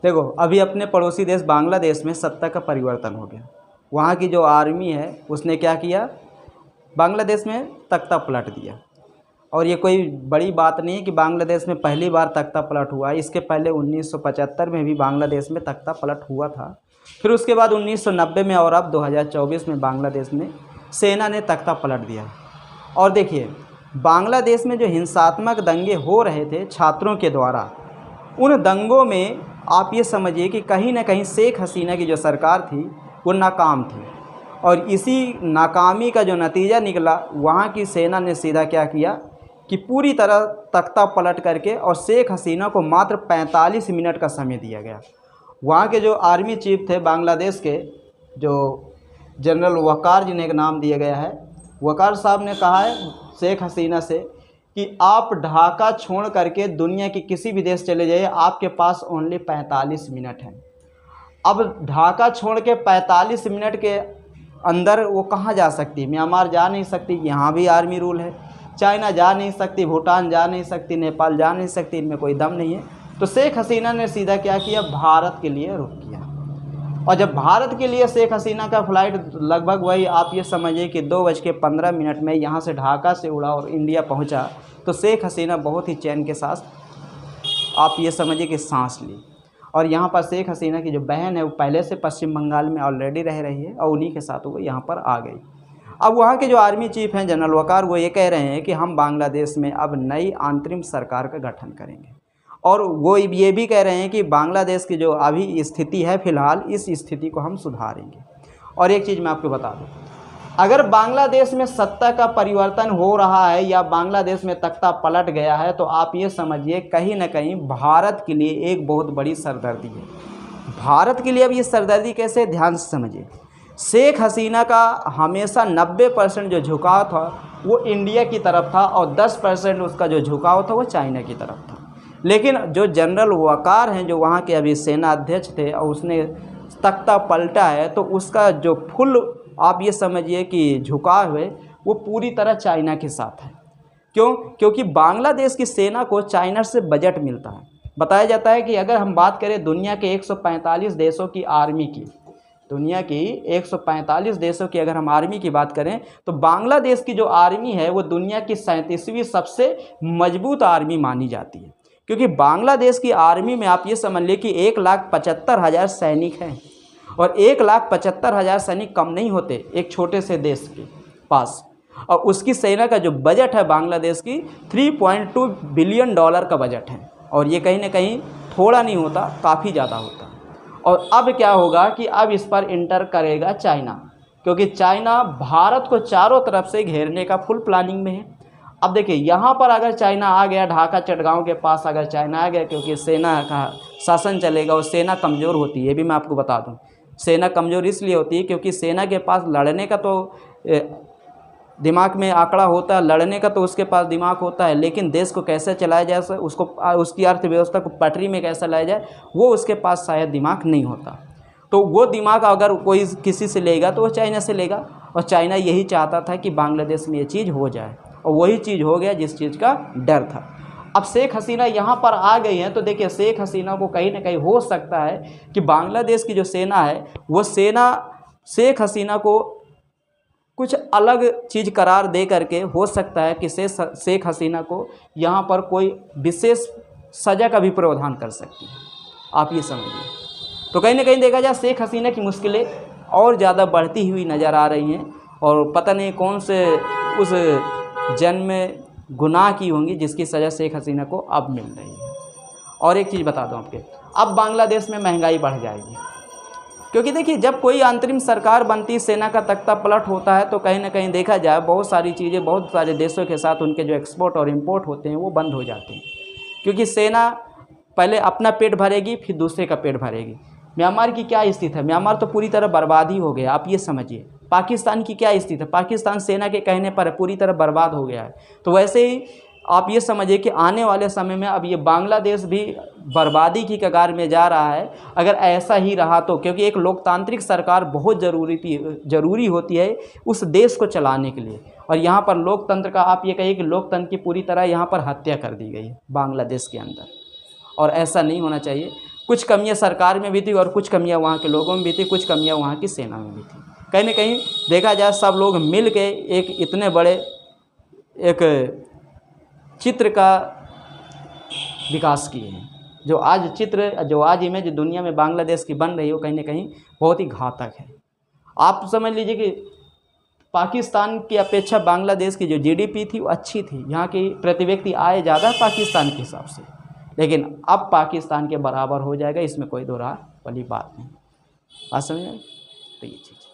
देखो अभी अपने पड़ोसी देश बांग्लादेश में सत्ता का परिवर्तन हो गया। वहाँ की जो आर्मी है उसने क्या किया, बांग्लादेश में तख्ता पलट दिया। और ये कोई बड़ी बात नहीं है कि बांग्लादेश में पहली बार तख्ता पलट हुआ है। इसके पहले 1975 में भी बांग्लादेश में तख्ता पलट हुआ था। फिर उसके बाद 1990 में और अब 2024 में बांग्लादेश में सेना ने तख्ता पलट दिया। और देखिए बांग्लादेश में जो हिंसात्मक दंगे हो रहे थे छात्रों के द्वारा, उन दंगों में आप ये समझिए कि कहीं ना कहीं शेख हसीना की जो सरकार थी वो नाकाम थी। और इसी नाकामी का जो नतीजा निकला, वहाँ की सेना ने सीधा क्या किया कि पूरी तरह तख्ता पलट करके और शेख हसीना को मात्र 45 मिनट का समय दिया गया। वहाँ के जो आर्मी चीफ थे बांग्लादेश के, जो जनरल वक़ार जिन्हें एक नाम दिया गया है, वक़ार साहब ने कहा है शेख हसीना से कि आप ढाका छोड़ करके दुनिया के किसी भी देश चले जाइए, आपके पास ओनली 45 मिनट हैं। अब ढाका छोड़ के 45 मिनट के अंदर वो कहाँ जा सकती है? म्यांमार जा नहीं सकती, यहाँ भी आर्मी रूल है। चाइना जा नहीं सकती, भूटान जा नहीं सकती, नेपाल जा नहीं सकती, इनमें कोई दम नहीं है। तो शेख हसीना ने सीधा क्या किया, भारत के लिए रुख किया। और जब भारत के लिए शेख हसीना का फ़्लाइट लगभग वही आप ये समझिए कि 2:15 में यहाँ से ढाका से उड़ा और इंडिया पहुँचा, तो शेख हसीना बहुत ही चैन के साथ आप ये समझिए कि सांस ली। और यहाँ पर शेख हसीना की जो बहन है वो पहले से पश्चिम बंगाल में ऑलरेडी रह रही है और उन्हीं के साथ वो यहाँ पर आ गई। अब वहाँ के जो आर्मी चीफ हैं जनरल वक़ार, वो ये कह रहे हैं कि हम बांग्लादेश में अब नई अंतरिम सरकार का गठन करेंगे। और वो ये भी कह रहे हैं कि बांग्लादेश की जो अभी स्थिति है फ़िलहाल, इस स्थिति को हम सुधारेंगे। और एक चीज़ मैं आपको बता दूँ, अगर बांग्लादेश में सत्ता का परिवर्तन हो रहा है या बांग्लादेश में तख्ता पलट गया है, तो आप ये समझिए कहीं ना कहीं भारत के लिए एक बहुत बड़ी सरदर्दी है। भारत के लिए अब ये सरदर्दी कैसे, ध्यान से समझिए। शेख हसीना का हमेशा 90% जो झुकाव था वो इंडिया की तरफ था और 10% उसका जो झुकाव था वो चाइना की तरफ था। लेकिन जो जनरल वक़ार हैं, जो वहाँ के अभी सेना अध्यक्ष थे, और उसने तख्ता पलटा है, तो उसका जो फुल आप ये समझिए कि झुकाव है वो पूरी तरह चाइना के साथ है। क्यों? क्योंकि बांग्लादेश की सेना को चाइना से बजट मिलता है। बताया जाता है कि अगर हम बात करें दुनिया के 145 देशों की आर्मी की, दुनिया की 145 देशों की अगर हम आर्मी की बात करें, तो बांग्लादेश की जो आर्मी है वो दुनिया की 37वीं सबसे मजबूत आर्मी मानी जाती है। क्योंकि बांग्लादेश की आर्मी में आप ये समझ लीजिए कि 1,75,000 सैनिक हैं। और 1,75,000 सैनिक कम नहीं होते एक छोटे से देश के पास। और उसकी सेना का जो बजट है बांग्लादेश की, $3.2 बिलियन का बजट है। और ये कहीं ना कहीं थोड़ा नहीं होता, काफ़ी ज़्यादा होता। और अब क्या होगा कि अब इस पर इंटर करेगा चाइना, क्योंकि चाइना भारत को चारों तरफ से घेरने का फुल प्लानिंग में है। अब देखिए यहाँ पर अगर चाइना आ गया, ढाका चटगांव के पास अगर चाइना आ गया, क्योंकि सेना का शासन चलेगा और सेना कमज़ोर होती है, ये भी मैं आपको बता दूँ। सेना कमज़ोर इसलिए होती है क्योंकि सेना के पास लड़ने का तो दिमाग में आंकड़ा होता है, लड़ने का तो उसके पास दिमाग होता है, लेकिन देश को कैसे चलाया जाए, उसको उसकी अर्थव्यवस्था को पटरी में कैसे लाया जाए, वो उसके पास शायद दिमाग नहीं होता। तो वो दिमाग अगर कोई किसी से लेगा तो वो चाइना से लेगा। और चाइना यही चाहता था कि बांग्लादेश में ये चीज़ हो जाए, और वही चीज़ हो गया जिस चीज़ का डर था। अब शेख हसीना यहाँ पर आ गई हैं, तो देखिए शेख हसीना को कहीं ना कहीं हो सकता है कि बांग्लादेश की जो सेना है वो सेना शेख हसीना को कुछ अलग चीज़ करार दे करके, हो सकता है कि शेख हसीना को यहाँ पर कोई विशेष सज़ा का भी प्रावधान कर सकती है, आप ये समझिए। तो कहीं ना कहीं देखा जाए शेख हसीना की मुश्किलें और ज़्यादा बढ़ती हुई नज़र आ रही हैं, और पता नहीं कौन से उस जन्म में गुनाह की होंगी जिसकी सज़ा शेख हसीना को अब मिल रही है। और एक चीज़ बता दूं आपके, अब बांग्लादेश में महंगाई बढ़ जाएगी, क्योंकि देखिए जब कोई अंतरिम सरकार बनती, सेना का तख्ता पलट होता है, तो कहीं ना कहीं देखा जाए बहुत सारी चीज़ें बहुत सारे देशों के साथ उनके जो एक्सपोर्ट और इम्पोर्ट होते हैं वो बंद हो जाते हैं। क्योंकि सेना पहले अपना पेट भरेगी फिर दूसरे का पेट भरेगी। म्यांमार की क्या स्थिति है? म्यांमार तो पूरी तरह बर्बाद ही हो गया, आप ये समझिए। पाकिस्तान की क्या स्थिति है? पाकिस्तान सेना के कहने पर पूरी तरह बर्बाद हो गया है। तो वैसे ही आप ये समझिए कि आने वाले समय में अब ये बांग्लादेश भी बर्बादी की कगार में जा रहा है, अगर ऐसा ही रहा तो। क्योंकि एक लोकतांत्रिक सरकार बहुत ज़रूरी होती है उस देश को चलाने के लिए। और यहाँ पर लोकतंत्र का आप ये कहिए कि लोकतंत्र की पूरी तरह यहाँ पर हत्या कर दी गई है बांग्लादेश के अंदर, और ऐसा नहीं होना चाहिए। कुछ कमियां सरकार में भी थी और कुछ कमियां वहाँ के लोगों में भी थी, कुछ कमियां वहाँ की सेना में भी थी। कहीं ना कहीं देखा जाए सब लोग मिल के एक इतने बड़े एक चित्र का विकास किए हैं। जो आज इमेज दुनिया में बांग्लादेश की बन रही है वो कहीं ना कहीं बहुत ही घातक है। आप समझ लीजिए कि पाकिस्तान की अपेक्षा बांग्लादेश की जो जीडीपी थी वो अच्छी थी, यहाँ की प्रति व्यक्ति आय ज़्यादा पाकिस्तान के हिसाब से, लेकिन अब पाकिस्तान के बराबर हो जाएगा, इसमें कोई दो राह वाली बात नहीं। बात समझ में आई? तो ये चीज़